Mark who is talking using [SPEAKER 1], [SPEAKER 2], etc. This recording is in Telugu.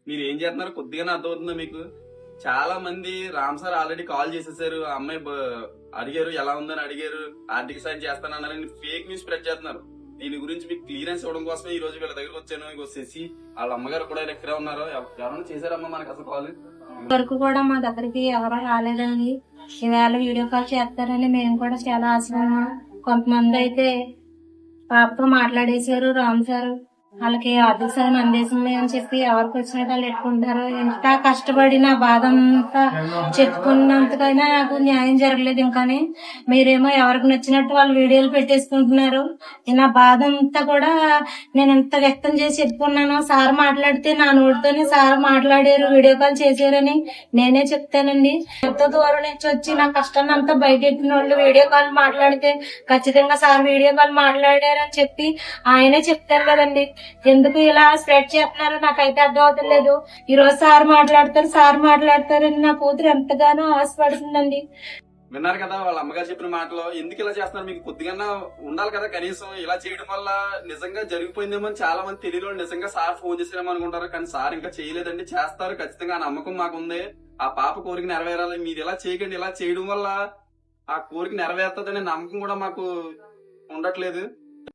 [SPEAKER 1] మీరు ఏం చేస్తున్నారు కొద్దిగానే అర్థమవుతుందా మీకు? చాలా మంది రామ్ సార్ ఆల్రెడీ కాల్ చేసేసారు, ఆ అమ్మాయి అడిగారు ఎలా ఉందని అడిగారు, ఆర్థిక సాయం చేస్తానన్నారని ఫేక్ న్యూస్ స్ప్రెడ్ చేస్తున్నారు. దీని గురించి మీకు క్లియరెన్స్ ఇవ్వడం కోసమే ఈ రోజు వీళ్ళ దగ్గరకు వచ్చాను. ఇగో శశి వాళ్ళ అమ్మగారు కూడా ఇక్కడే ఉన్నారు. ఎవరైనా చేశారమ్మా మనకు అసలు కాల్?
[SPEAKER 2] వరకు కూడా మా దగ్గరికి ఎవరు రాలేదండి. ఈవేళ వీడియో కాల్ చేస్తారని మేము కూడా చాలా ఆశగా. కొంతమంది అయితే పాపతో మాట్లాడేశారు రామ్ సార్. వాళ్ళకి ఆర్థిక సాయం అందేసింది అని చెప్పి ఎవరికి వచ్చినట్టు వాళ్ళు పెట్టుకుంటారు. ఎంత కష్టపడి నా బాధ అంతా చెప్పుకున్నంతకైనా నాకు న్యాయం జరగలేదు. ఇంకాని మీరేమో ఎవరికి నచ్చినట్టు వాళ్ళు వీడియోలు పెట్టేసుకుంటున్నారు. నా బాధ అంతా కూడా నేను ఎంత వ్యక్తం చేసి చెప్పుకున్నాను. సార్ మాట్లాడితే నా నోటితోనే సార్ మాట్లాడారు, వీడియో కాల్ చేశారని నేనే చెప్తానండి. ఎంతో దూరం నుంచి వచ్చి నా కష్టాన్ని అంతా బయటెట్టిన వాళ్ళు వీడియో కాల్ మాట్లాడితే ఖచ్చితంగా సార్ వీడియో కాల్ మాట్లాడారని చెప్పి ఆయనే చెప్తారు కదండి. ఎందుకు ఇలా స్ప్రెడ్ చేస్తున్నారో నాకైతే అర్థం అవుతలేదు. ఈ రోజు సార్ మాట్లాడతారని నా కూతురు ఎంతగానో ఆశపడుతుందండి.
[SPEAKER 1] విన్నారు కదా వాళ్ళ అమ్మగారు చెప్పిన మాటలో. ఎందుకు ఇలా చేస్తున్నారు? మీకు కొద్దిగా ఉండాలి కదా కనీసం. ఇలా చేయడం వల్ల నిజంగా జరిగిపోయిందేమో అని చాలా మంది తెలియదు. నిజంగా సార్ ఫోన్ చేసారేమో అనుకుంటారు, కానీ సార్ ఇంకా చేయలేదండి. చేస్తారు ఖచ్చితంగా, ఆ నమ్మకం మాకుంది. ఆ పాప కోరిక నెరవేరాలి. మీరు ఇలా చేయకండి. ఇలా చేయడం వల్ల ఆ కోరిక నెరవేరుతుందనే నమ్మకం కూడా మాకు ఉండట్లేదు.